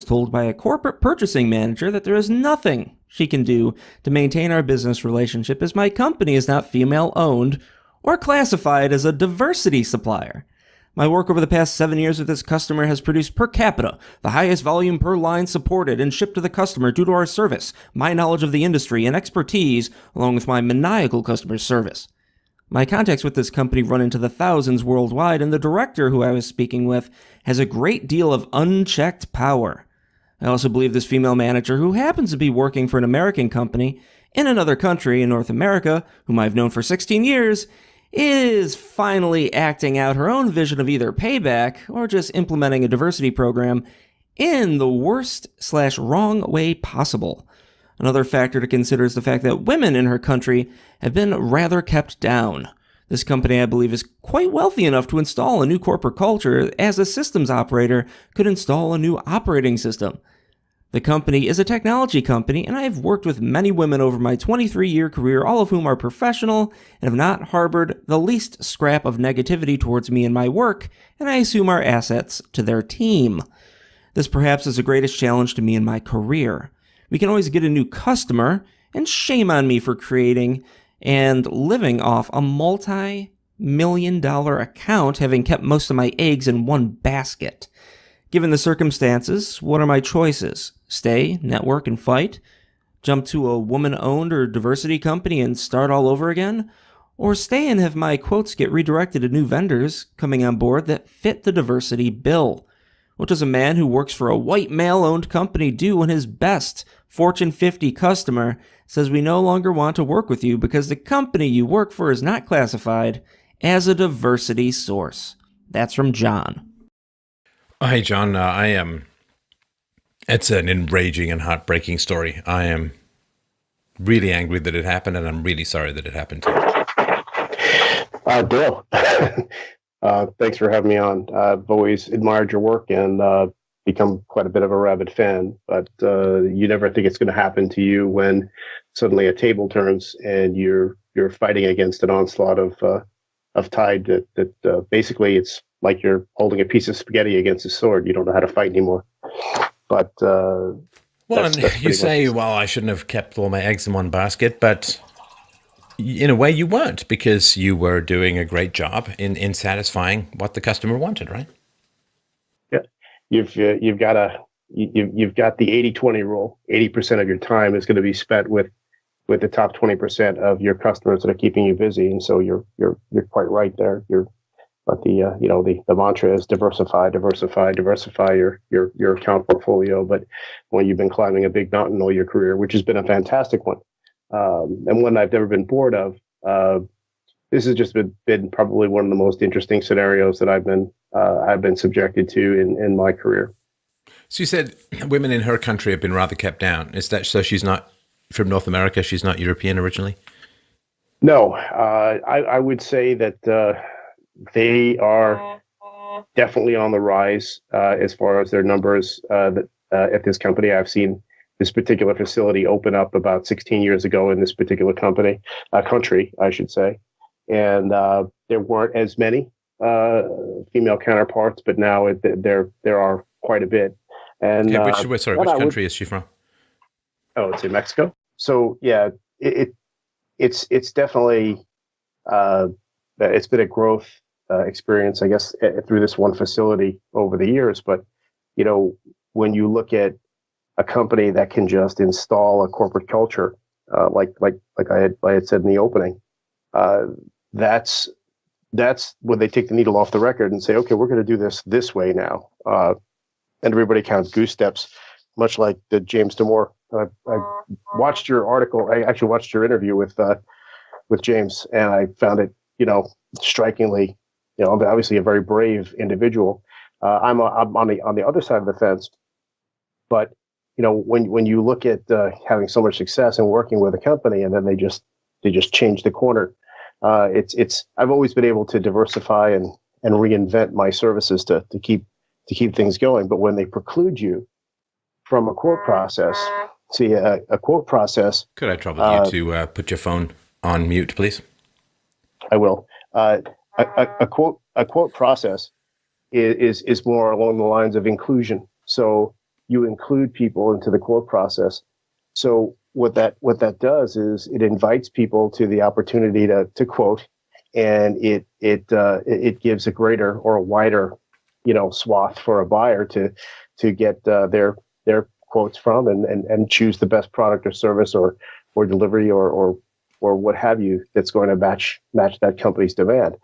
told by a corporate purchasing manager that there is nothing she can do to maintain our business relationship as my company is not female-owned or classified as a diversity supplier. My work over the past 7 years with this customer has produced per capita the highest volume per line supported and shipped to the customer due to our service, my knowledge of the industry, and expertise, along with my maniacal customer service. My contacts with this company run into the thousands worldwide, and the director who I was speaking with has a great deal of unchecked power. I also believe this female manager, who happens to be working for an American company in another country in North America, whom I've known for 16 years, is finally acting out her own vision of either payback or just implementing a diversity program in the worst/wrong way possible. Another factor to consider is the fact that women in her country have been rather kept down. This company, I believe, is quite wealthy enough to install a new corporate culture as a systems operator could install a new operating system. The company is a technology company, and I have worked with many women over my 23-year career, all of whom are professional and have not harbored the least scrap of negativity towards me and my work, and I assume are assets to their team. This perhaps is the greatest challenge to me in my career. We can always get a new customer, and shame on me for creating and living off a multi-million-dollar account, having kept most of my eggs in one basket. Given the circumstances, what are my choices? Stay, network, and fight? Jump to a woman-owned or diversity company and start all over again? Or stay and have my quotes get redirected to new vendors coming on board that fit the diversity bill? What does a man who works for a white male-owned company do when his best Fortune 50 customer says we no longer want to work with you because the company you work for is not classified as a diversity source? That's from John. Hi, John. It's an enraging and heartbreaking story. I am really angry that it happened, and I'm really sorry that it happened to you. Bill, thanks for having me on. I've always admired your work and become quite a bit of a rabid fan, but you never think it's going to happen to you when suddenly a table turns and you're fighting against an onslaught of tide that basically it's like you're holding a piece of spaghetti against a sword. You don't know how to fight anymore. But that's you say, well, I shouldn't have kept all my eggs in one basket, but in a way you weren't, because you were doing a great job in satisfying what the customer wanted, right? Yeah, you've got the 80-20 rule. 80% of your time is going to be spent with the top 20% of your customers that are keeping you busy, and so you're quite right there. But the mantra is diversify your account portfolio. But when you've been climbing a big mountain all your career, which has been a fantastic one, and one I've never been bored of, this has just been probably one of the most interesting scenarios that I've been subjected to in my career. So you said women in her country have been rather kept down. Is that so? She's not from North America. She's not European originally. No, I would say that. They are definitely on the rise as far as their numbers at this company. I've seen this particular facility open up about 16 years ago in this particular country, I should say. And there weren't as many female counterparts, but now there are quite a bit. And which country is she from? Oh, it's in Mexico. So yeah, it's definitely it's been a growth experience, I guess, through this one facility over the years. But, when you look at a company that can just install a corporate culture, like I had said in the opening, that's when they take the needle off the record and say, okay, we're going to do this way now. And everybody counts goose steps, much like the James Damore. I watched your article. I actually watched your interview with James, and I found it, strikingly, obviously a very brave individual. I'm on the other side of the fence, but when you look at having so much success and working with a company, and then they just change the corner, I've always been able to diversify and reinvent my services to keep things going. But when they preclude you from a quote process, a quote process. Could I trouble you to put your phone on mute, please? I will. A quote process is more along the lines of inclusion. So you include people into the quote process. So what that does is it invites people to the opportunity to quote, and it gives a greater or a wider, swath for a buyer to get their quotes from and choose the best product or service or delivery or what have you that's going to match that company's demand.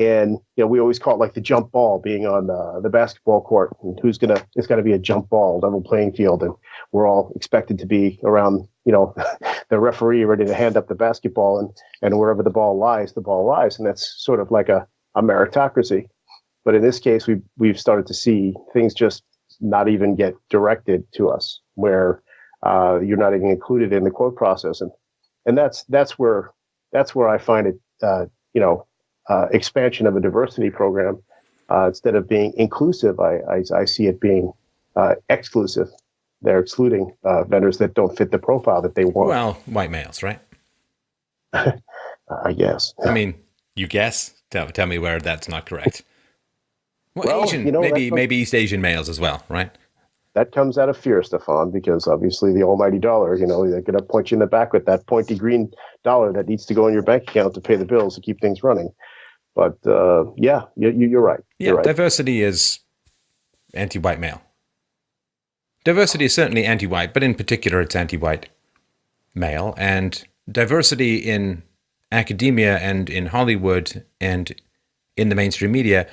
And we always call it like the jump ball being on the basketball court. And it's got to be a jump ball, level playing field, and we're all expected to be around the referee ready to hand up the basketball, and wherever the ball lies, and that's sort of like a meritocracy. But in this case, we've started to see things just not even get directed to us, where you're not even included in the quote process, and that's where I find it expansion of a diversity program, instead of being inclusive, I see it being exclusive. They're excluding vendors that don't fit the profile that they want. Well, white males, right? I guess. I mean, you guess? Tell me where that's not correct. Well, Asian, maybe East Asian males as well, right? That comes out of fear, Stefan, because obviously the almighty dollar, they're going to point you in the back with that pointy green dollar that needs to go in your bank account to pay the bills to keep things running. But yeah, you're right. Yeah, you're right. Diversity is anti-white male. Diversity is certainly anti-white, but in particular, it's anti-white male. And diversity in academia and in Hollywood and in the mainstream media,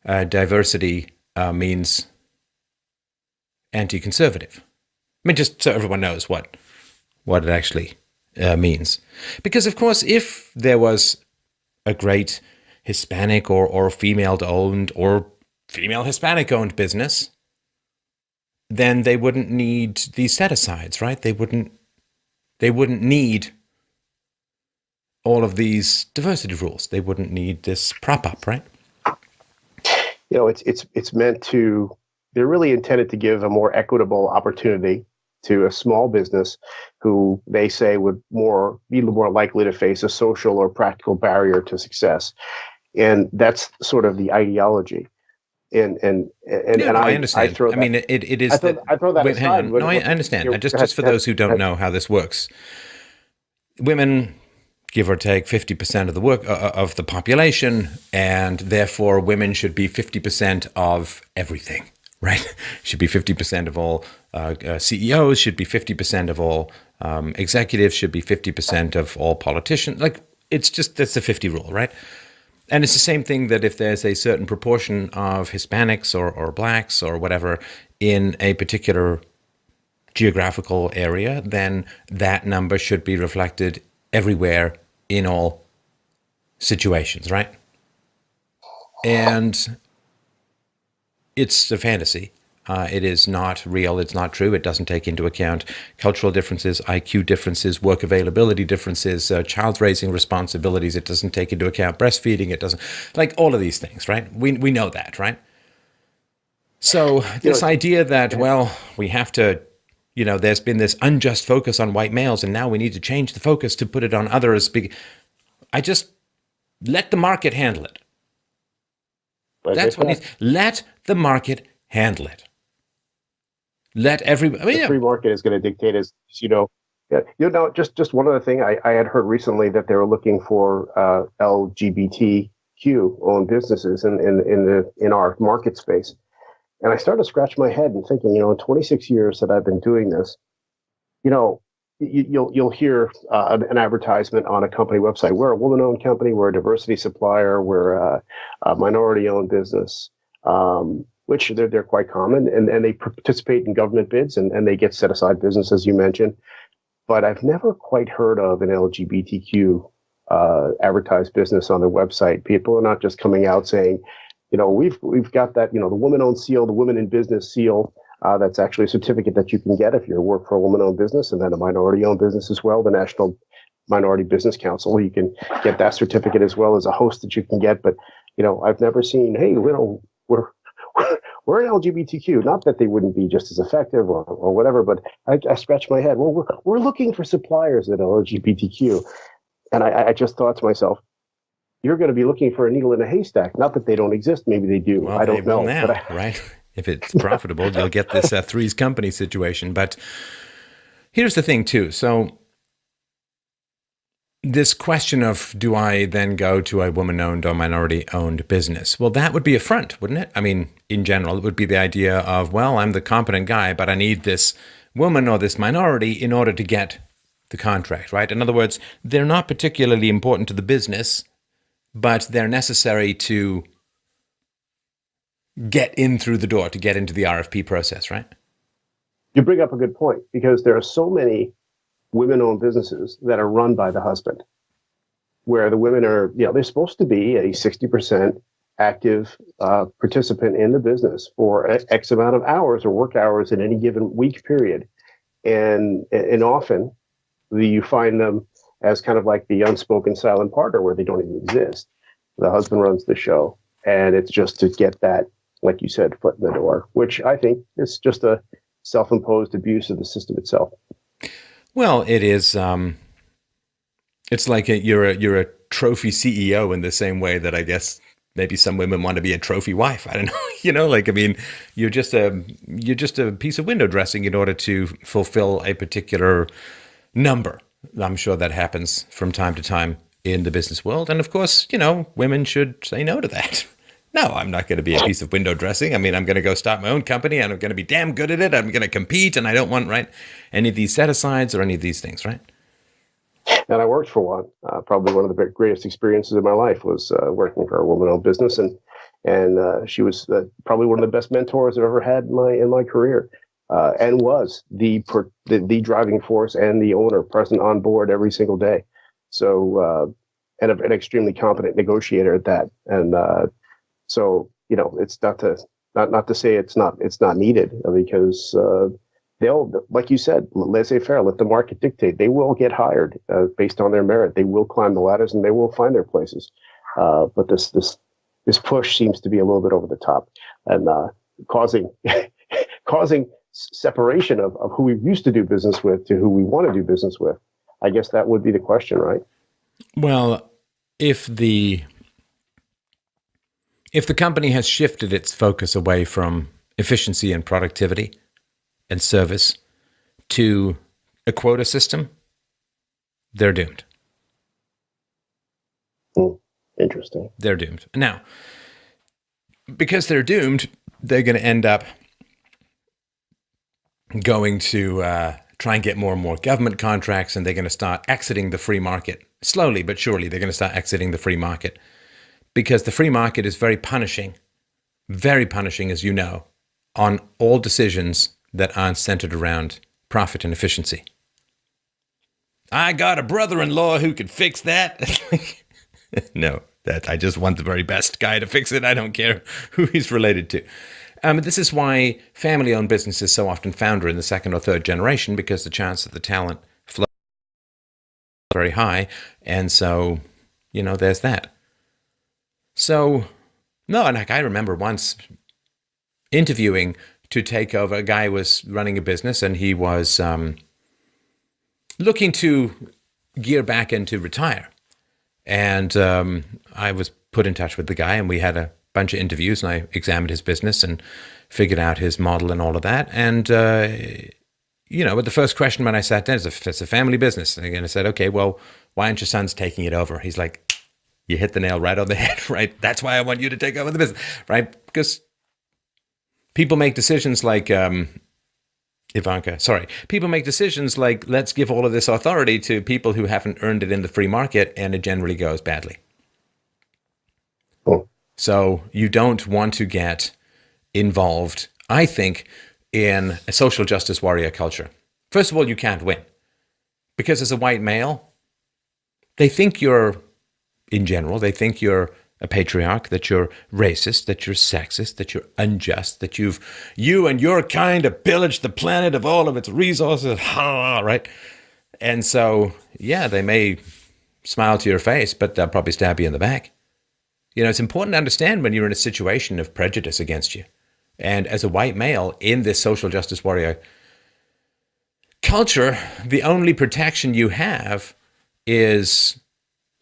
diversity means anti-conservative. I mean, just so everyone knows what it actually means. Because, of course, if there was a great Hispanic or female-owned or female Hispanic-owned business, then they wouldn't need these set-asides, right? They wouldn't need all of these diversity rules. They wouldn't need this prop-up, right? It's meant to. They're really intended to give a more equitable opportunity to a small business who they say would be more likely to face a social or practical barrier to success, and that's sort of the ideology. And I understand. It is. I throw that wait, aside. hang on. No, I understand. Just for those who don't know how this works, women, give or take 50% of the work of the population, and therefore women should be 50% of everything, right? Should be 50% of all CEOs, should be 50% of all executives, should be 50% of all politicians. Like, that's the 50 rule, right? And it's the same thing that if there's a certain proportion of Hispanics or blacks or whatever in a particular geographical area, then that number should be reflected everywhere in all situations, right? And it's a fantasy. It is not real. It's not true. It doesn't take into account cultural differences, IQ differences, work availability differences, child raising responsibilities. It doesn't take into account breastfeeding. It doesn't, like all of these things, right? We know that, right? So this idea that, well, we have to, there's been this unjust focus on white males, and now we need to change the focus to put it on others. I just let the market handle it. That's what let the market handle it. Let everybody. The free market is going to dictate, as just one other thing. I had heard recently that they were looking for LGBTQ owned businesses in our market space, and I started to scratch my head and thinking, in 26 years that I've been doing this, you'll hear an advertisement on a company website. We're a woman-owned company. We're a diversity supplier. We're a minority-owned business. Which they're quite common, and they participate in government bids, and they get set-aside business, as you mentioned. But I've never quite heard of an LGBTQ advertised business on their website. People are not just coming out saying, we've got that, the woman-owned seal, the women in business seal. That's actually a certificate that you can get if you work for a woman-owned business, and then a minority-owned business as well, the National Minority Business Council. You can get that certificate as well as a host that you can get. But, I've never seen, hey, we're an LGBTQ. Not that they wouldn't be just as effective or whatever, but I scratch my head. Well, we're looking for suppliers that are LGBTQ. And I just thought to myself, you're going to be looking for a needle in a haystack. Not that they don't exist. Maybe they do. Well, I don't know. Now, right? If it's profitable, you'll get this Three's Company situation. But here's the thing, too. So this question of, do I then go to a woman-owned or minority-owned business? Well, that would be a front, wouldn't it? I mean, in general, it would be the idea of, well, I'm the competent guy, but I need this woman or this minority in order to get the contract, right? In other words, they're not particularly important to the business, but they're necessary to get in through the door, to get into the RFP process, right? You bring up a good point, because there are so many women-owned businesses that are run by the husband, where the women are, they're supposed to be a 60% active participant in the business for X amount of hours or work hours in any given week period. And often you find them as kind of like the unspoken silent partner, where they don't even exist. The husband runs the show, and it's just to get that, like you said, foot in the door, which I think is just a self-imposed abuse of the system itself. Well, it is. It's like you're a trophy CEO in the same way that I guess maybe some women want to be a trophy wife. I don't know. You're just a piece of window dressing in order to fulfill a particular number. I'm sure that happens from time to time in the business world, and of course, women should say no to that. No, I'm not going to be a piece of window dressing. I mean, I'm going to go start my own company, and I'm going to be damn good at it. I'm going to compete, and I don't want, any of these set-asides or any of these things, right? And I worked for one. Probably one of the greatest experiences of my life was working for a woman-owned business, and she was probably one of the best mentors I've ever had in my career, and was the driving force and the owner present on board every single day. So, and an extremely competent negotiator at that, and. So, it's not to say it's not needed, because they'll, like you said, laissez-faire, let the market dictate. They will get hired based on their merit. They will climb the ladders, and they will find their places. But this push seems to be a little bit over the top, and causing separation of who we used to do business with to who we want to do business with. I guess that would be the question, right? Well, if the company has shifted its focus away from efficiency and productivity and service to a quota system, they're doomed. Interesting. They're doomed. Now, because they're doomed, they're going to end up going to try and get more and more government contracts, and they're going to start exiting the free market. Slowly but surely, they're going to start exiting the free market. Because the free market is very punishing, as you know, on all decisions that aren't centered around profit and efficiency. I got a brother-in-law who could fix that. No, I just want the very best guy to fix it. I don't care who he's related to. This is why family-owned businesses so often founder in the second or third generation, because the chance that the talent flow is very high. And so, there's that. So, no, and I remember once interviewing to take over. A guy was running a business, and he was looking to gear back and to retire. And I was put in touch with the guy, and we had a bunch of interviews, and I examined his business and figured out his model and all of that. And, but the first question when I sat down is, it's a family business. And I said, okay, well, why aren't your sons taking it over? He's like, you hit the nail right on the head, right? That's why I want you to take over the business, right? Because people make decisions like, people make decisions like, let's give all of this authority to people who haven't earned it in the free market, and it generally goes badly. Oh. So you don't want to get involved, I think, in a social justice warrior culture. First of all, you can't win. Because as a white male, they think you're a patriarch, that you're racist, that you're sexist, that you're unjust, that you and your kind have pillaged the planet of all of its resources, right? And so, yeah, they may smile to your face, but they'll probably stab you in the back. It's important to understand when you're in a situation of prejudice against you. And as a white male in this social justice warrior culture, the only protection you have is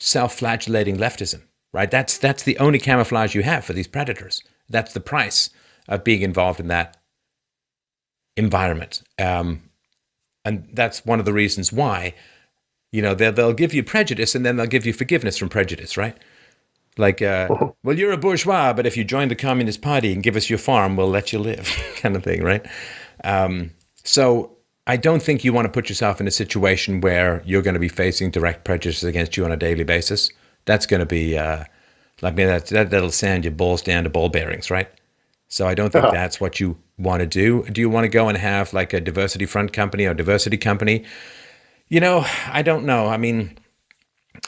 self-flagellating leftism, right? That's the only camouflage you have for these predators. That's the price of being involved in that environment. And that's one of the reasons why, they'll give you prejudice and then they'll give you forgiveness from prejudice, right? Like, well, you're a bourgeois, but if you join the Communist Party and give us your farm, we'll let you live, kind of thing, right? So I don't think you want to put yourself in a situation where you're going to be facing direct prejudice against you on a daily basis. That's going to be, that'll sand your balls down to ball bearings, right? So I don't think that's what you want to do. Do you want to go and have like a diversity front company or diversity company? I don't know. I mean,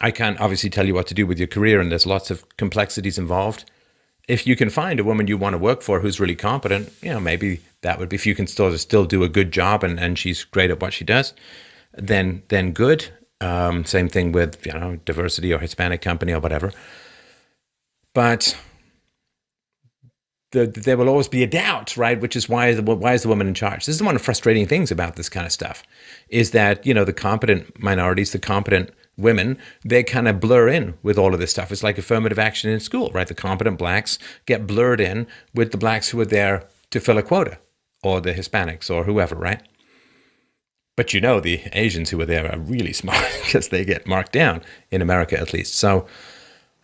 I can't obviously tell you what to do with your career, and there's lots of complexities involved. If you can find a woman you want to work for who's really competent, maybe that would be, if you can still do a good job and she's great at what she does, then good. Same thing with, diversity or Hispanic company or whatever. But there will always be a doubt, right? Which is why is the woman in charge? This is one of the frustrating things about this kind of stuff, is that, the competent minorities, the competent women, they kind of blur in with all of this stuff. It's like affirmative action in school, right? The competent blacks get blurred in with the blacks who are there to fill a quota, or the Hispanics or whoever, right? But the Asians who are there are really smart because they get marked down, in America at least. So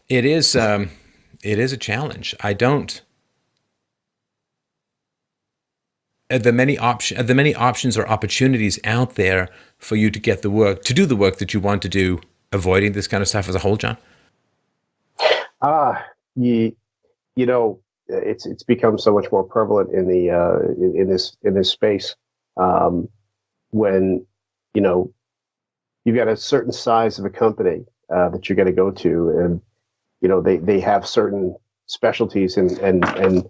it is a challenge. The many options or opportunities out there for you to get to do the work that you want to do, avoiding this kind of stuff as a whole, John? It's become so much more prevalent in the in this space, when you've got a certain size of a company that you're going to go to, and they have certain specialties, and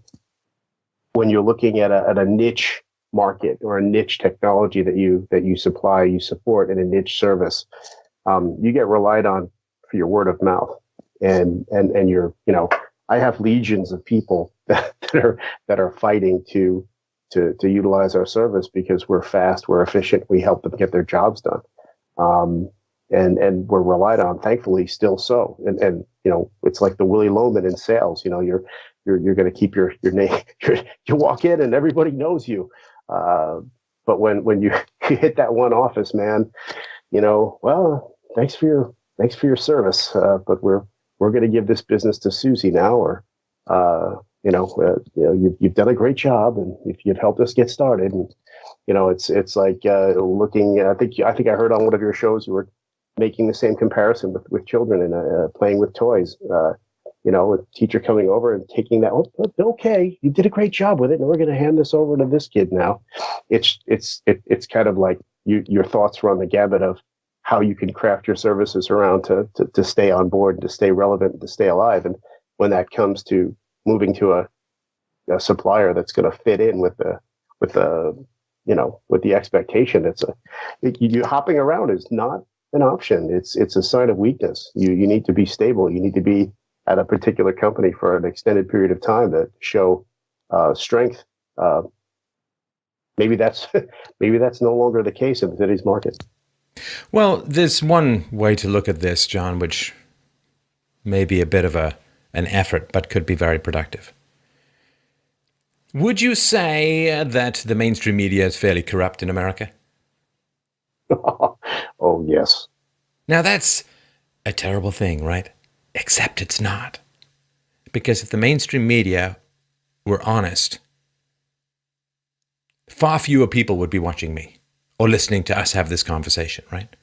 when you're looking at a niche market or a niche technology that you supply, you support in a niche service, you get relied on for your word of mouth, and you're I have legions of people that are fighting to utilize our service because we're fast, we're efficient, we help them get their jobs done, and we're relied on, thankfully, still so. And it's like the Willy Loman in sales. You're going to keep your name. You walk in and everybody knows you. But when you hit that one office, man, well, thanks for your service, but we're going to give this business to Susie now, or you've done a great job, and if you've helped us get started, and it's like looking. I think I heard on one of your shows you were making the same comparison with children and playing with toys. A teacher coming over and taking that. Oh, okay, you did a great job with it, and we're going to hand this over to this kid now. It's kind of like your thoughts run the gamut of how you can craft your services around to stay on board, to stay relevant, to stay alive. And when that comes to moving to a supplier that's going to fit in with the expectation, you hopping around is not an option. It's a sign of weakness. You need to be stable. You need to be at a particular company for an extended period of time to show strength. Maybe that's no longer the case in today's market. Well, there's one way to look at this, John, which may be a bit of an effort, but could be very productive. Would you say that the mainstream media is fairly corrupt in America? Oh, yes. Now, that's a terrible thing, right? Except it's not. Because if the mainstream media were honest, far fewer people would be watching me or listening to us have this conversation, right?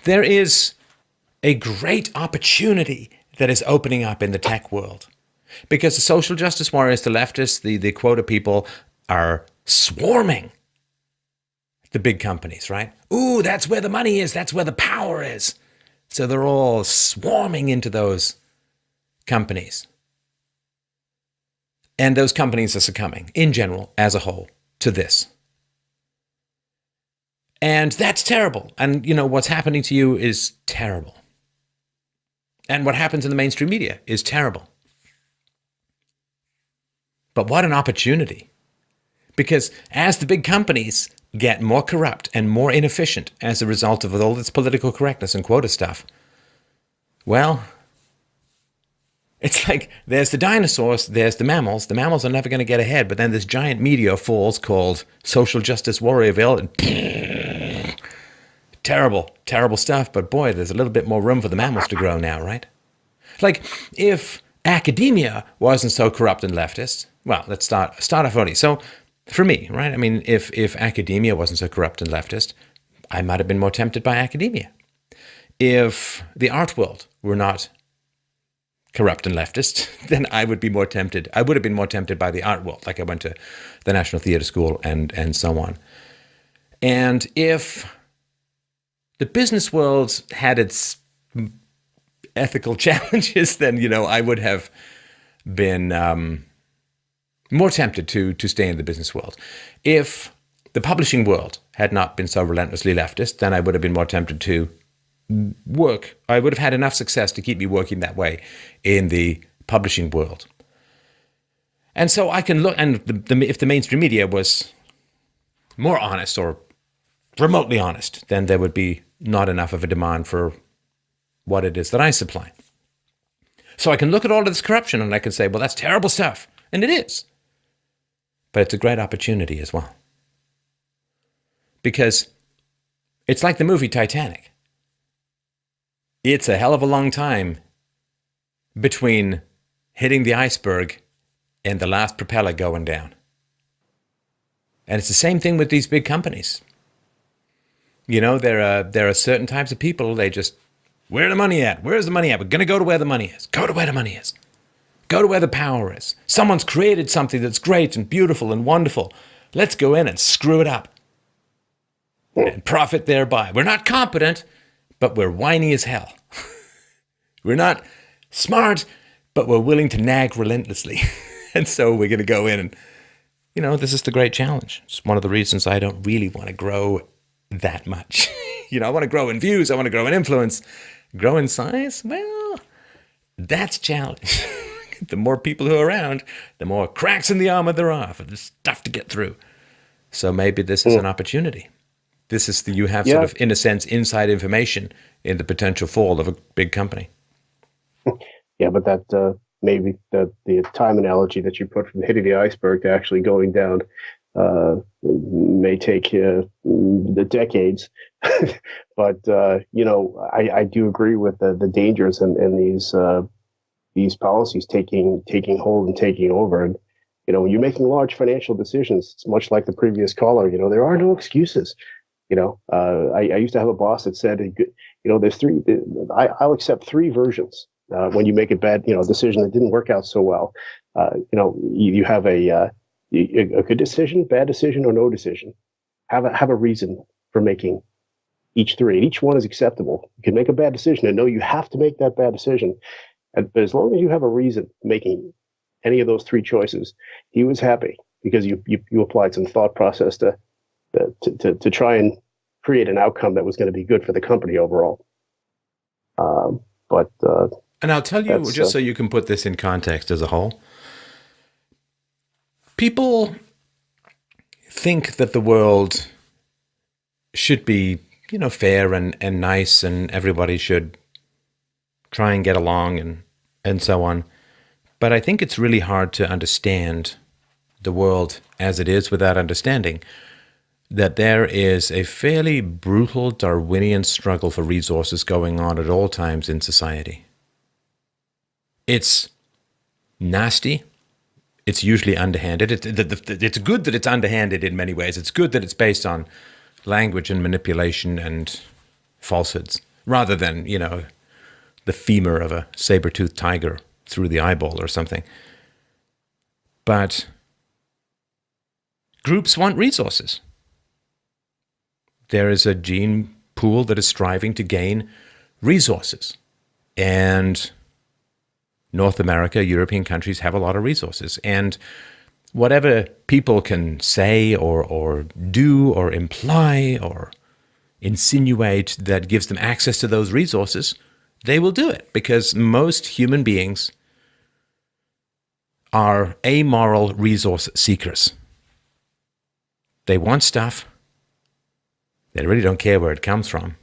There is a great opportunity that is opening up in the tech world because the social justice warriors, the leftists, the quota people are swarming the big companies, right? Ooh, that's where the money is. That's where the power is. So they're all swarming into those companies. And those companies are succumbing, in general, as a whole, to this. And that's terrible. And, what's happening to you is terrible. And what happens in the mainstream media is terrible. But what an opportunity. Because as the big companies get more corrupt and more inefficient as a result of all this political correctness and quota stuff, well, It's like there's the dinosaurs, there's the mammals. The mammals are never going to get ahead, but then this giant meteor falls called Social Justice Warriorville, and terrible, terrible stuff. But boy, there's a little bit more room for the mammals to grow now, right? Like if academia wasn't so corrupt and leftist, well, let's start off early. So for me, right? I mean, if academia wasn't so corrupt and leftist, I might have been more tempted by academia. If the art world were not corrupt and leftist, then I would be more tempted. I would have been more tempted by the art world, like I went to the National Theatre School and so on. And if the business world had its ethical challenges, then, I would have been more tempted to stay in the business world. If the publishing world had not been so relentlessly leftist, then I would have been more tempted to work. I would have had enough success to keep me working that way in the publishing world. And so I can look, and if the mainstream media was more honest or remotely honest, then there would be not enough of a demand for what it is that I supply. So I can look at all of this corruption and I can say, well, that's terrible stuff. And it is. But it's a great opportunity as well. Because it's like the movie Titanic. It's a hell of a long time between hitting the iceberg and the last propeller going down. And it's the same thing with these big companies. There are certain types of people, they just, where's the money at? Where's the money at? We're going to go to where the money is. Go to where the money is. Go to where the power is. Someone's created something that's great and beautiful and wonderful. Let's go in and screw it up and profit thereby. We're not competent, but we're whiny as hell. We're not smart, but we're willing to nag relentlessly. And so we're going to go in and, this is the great challenge. It's one of the reasons I don't really want to grow that much. I want to grow in views. I want to grow in influence. Grow in size? Well, that's a challenge. The more people who are around, the more cracks in the armor there are for this stuff to get through. So maybe this is an opportunity. This is you have sort of, in a sense, inside information in the potential fall of a big company. Yeah, but that maybe the time analogy that you put from hitting the iceberg to actually going down may take the decades. But I do agree with the dangers in these policies taking hold and taking over. And when you're making large financial decisions, it's much like the previous caller. There are no excuses. I used to have a boss that said, there's three. I'll accept three versions when you make a bad, decision that didn't work out so well. You have a good decision, bad decision, or no decision. Have a reason for making each three. And each one is acceptable. You can make a bad decision and know you have to make that bad decision. But as long as you have a reason making any of those three choices, he was happy because you applied some thought process to try and create an outcome that was going to be good for the company overall. And I'll tell you, just so you can put this in context as a whole, people think that the world should be, fair and nice, and everybody should try and get along and so on. But I think it's really hard to understand the world as it is without understanding that there is a fairly brutal Darwinian struggle for resources going on at all times in society. It's nasty. It's usually underhanded. It's good that it's underhanded in many ways. It's good that it's based on language and manipulation and falsehoods, rather than, the femur of a saber-toothed tiger through the eyeball or something. But groups want resources. There is a gene pool that is striving to gain resources. And North America, European countries have a lot of resources. And whatever people can say or do or imply or insinuate that gives them access to those resources, they will do it, because most human beings are amoral resource seekers. They want stuff. They really don't care where it comes from.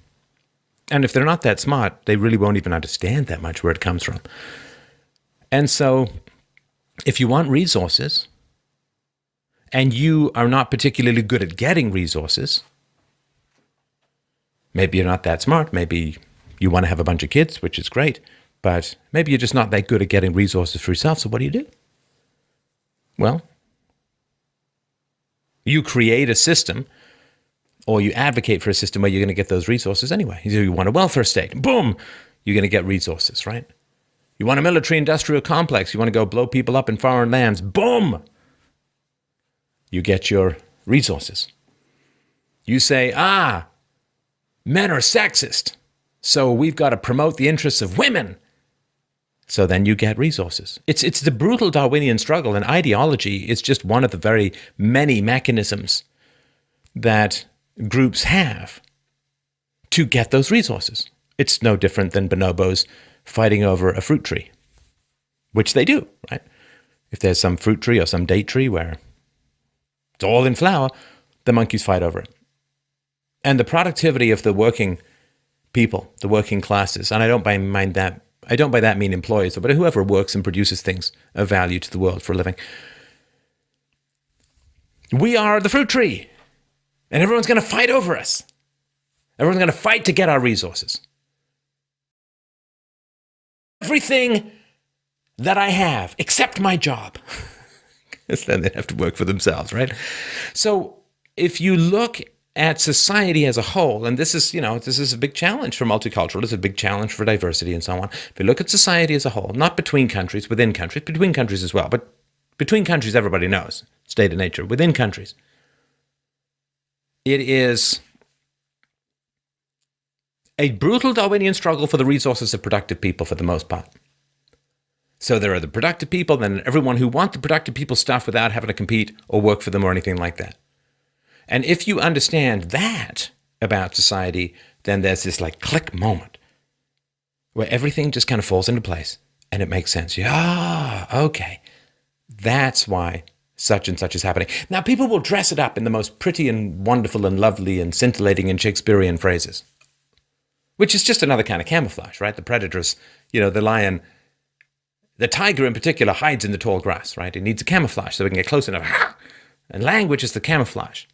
And if they're not that smart, they really won't even understand that much where it comes from. And so if you want resources and you are not particularly good at getting resources, maybe you're not that smart, maybe you want to have a bunch of kids, which is great, but maybe you're just not that good at getting resources for yourself, so what do? Well, you create a system, or you advocate for a system where you're going to get those resources anyway. You want a welfare state, boom, you're going to get resources, right? You want a military-industrial complex, you want to go blow people up in foreign lands, boom, you get your resources. You say, men are sexist, so we've got to promote the interests of women. So then you get resources. It's the brutal Darwinian struggle, and ideology is just one of the very many mechanisms that groups have to get those resources. It's no different than bonobos fighting over a fruit tree, which they do, right? If there's some fruit tree or some date tree where it's all in flower, the monkeys fight over it. And the productivity of the working people, the working classes, and I don't by that mean employees, but whoever works and produces things of value to the world for a living. We are the fruit tree, and everyone's going to fight over us. Everyone's going to fight to get our resources. Everything that I have, except my job. Because then they have to work for themselves, right? So if you look at society as a whole, and this is a big challenge for multiculturalism, it's a big challenge for diversity and so on. If you look at society as a whole, not between countries, within countries, between countries as well, but between countries, everybody knows, state of nature, within countries, it is a brutal Darwinian struggle for the resources of productive people for the most part. So there are the productive people, then everyone who want the productive people's stuff without having to compete or work for them or anything like that. And if you understand that about society, then there's this like click moment where everything just kind of falls into place and it makes sense. Okay. That's why such and such is happening. Now, people will dress it up in the most pretty and wonderful and lovely and scintillating and Shakespearean phrases, which is just another kind of camouflage, right? The predators, the lion, the tiger in particular hides in the tall grass, right? It needs a camouflage so we can get close enough. And language is the camouflage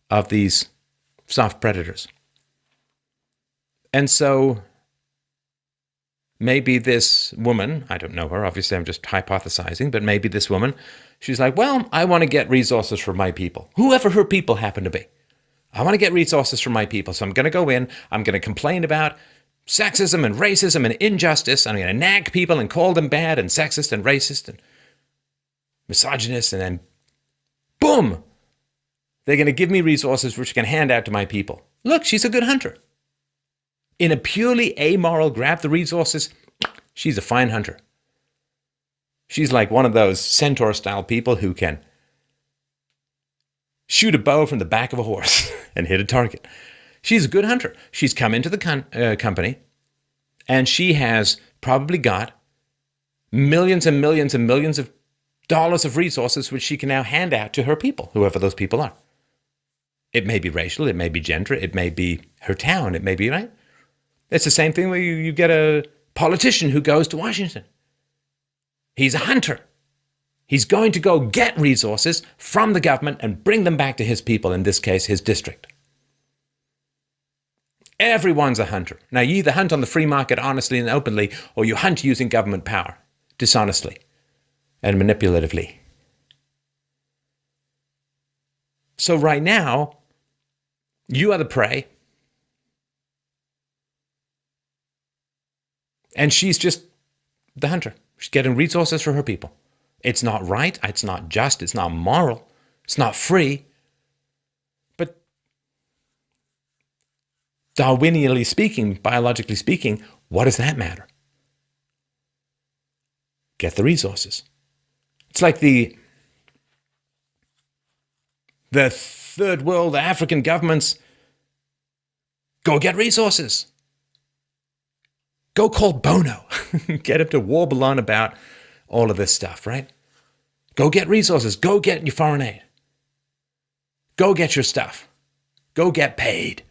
of these soft predators. And so maybe this woman, I don't know her, obviously I'm just hypothesizing, but maybe this woman, she's like, well, I want to get resources for my people, whoever her people happen to be. I want to get resources for my people, so I'm going to go in, I'm going to complain about sexism and racism and injustice, I'm going to nag people and call them bad and sexist and racist and misogynist, and then boom, they're going to give me resources which I can hand out to my people. Look, she's a good hunter. In a purely amoral grab the resources, she's a fine hunter. She's like one of those centaur-style people who can shoot a bow from the back of a horse and hit a target. She's a good hunter. She's come into the company, and she has probably got millions and millions and millions of dollars of resources which she can now hand out to her people, whoever those people are. It may be racial, it may be gender, it may be her town, it may be, right? It's the same thing where you get a politician who goes to Washington. He's a hunter. He's going to go get resources from the government and bring them back to his people, in this case, his district. Everyone's a hunter. Now, you either hunt on the free market honestly and openly, or you hunt using government power dishonestly and manipulatively. So right now, you are the prey, and she's just the hunter. She's getting resources for her people. It's not right, it's not just, it's not moral, it's not free. But Darwinianly speaking, biologically speaking, what does that matter? Get the resources. It's like the third world African governments, go get resources. Go call Bono. Get him to warble on about all of this stuff, right? Go get resources. Go get your foreign aid. Go get your stuff. Go get paid.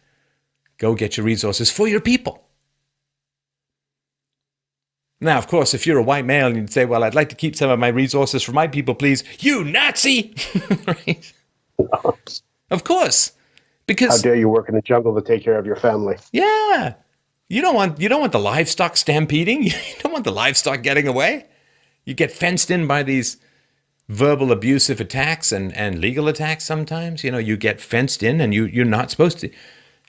Go get your resources for your people. Now, of course, if you're a white male and you'd say, well, I'd like to keep some of my resources for my people, please, you Nazi! Right? Of course. Because how dare you work in the jungle to take care of your family? Yeah. You don't want the livestock stampeding. You don't want the livestock getting away. You get fenced in by these verbal abusive attacks and legal attacks sometimes. You get fenced in, and you're not supposed to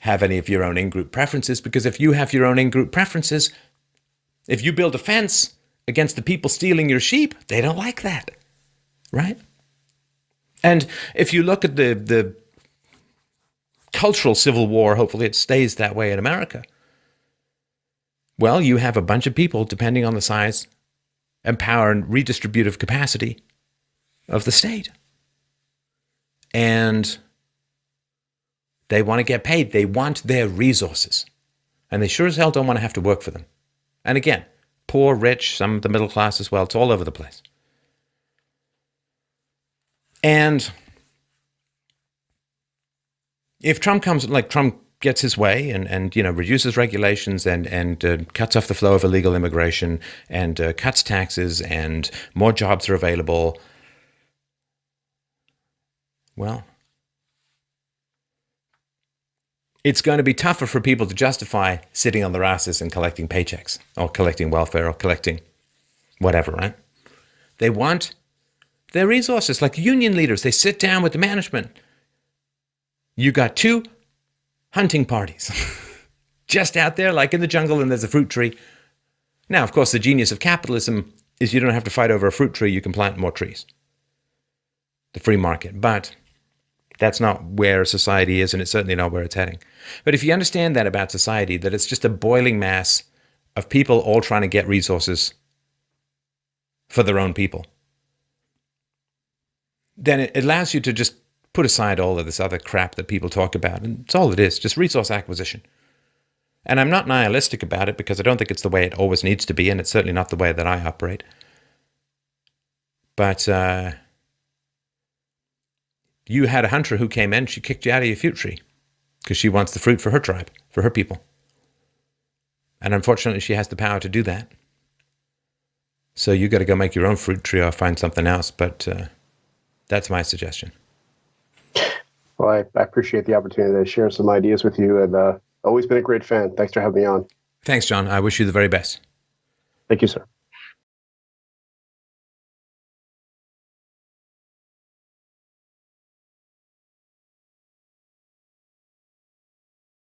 have any of your own in-group preferences, because if you have your own in-group preferences, if you build a fence against the people stealing your sheep, they don't like that, right? And if you look at the cultural civil war, hopefully it stays that way in America. Well, you have a bunch of people, depending on the size and power and redistributive capacity of the state. And they want to get paid. They want their resources. And they sure as hell don't want to have to work for them. And again, poor, rich, some of the middle class as well. It's all over the place. And if Trump gets his way and reduces regulations and cuts off the flow of illegal immigration and cuts taxes and more jobs are available, well, it's going to be tougher for people to justify sitting on their asses and collecting paychecks or collecting welfare or collecting whatever, right? They want their resources. Like union leaders, they sit down with the management. You got 2 hunting parties just out there, like in the jungle, and there's a fruit tree. Now, of course, the genius of capitalism is you don't have to fight over a fruit tree. You can plant more trees. The free market. But that's not where society is, and it's certainly not where it's heading. But if you understand that about society, that it's just a boiling mass of people all trying to get resources for their own people, then it allows you to just put aside all of this other crap that people talk about. And it's all it is, just resource acquisition. And I'm not nihilistic about it, because I don't think it's the way it always needs to be, and it's certainly not the way that I operate. But you had a hunter who came in, she kicked you out of your fruit tree because she wants the fruit for her tribe, for her people. And unfortunately, she has the power to do that. So you got to go make your own fruit tree or find something else. But that's my suggestion. Well, I appreciate the opportunity to share some ideas with you, and always been a great fan. Thanks for having me on. Thanks, John. I wish you the very best. Thank you, sir.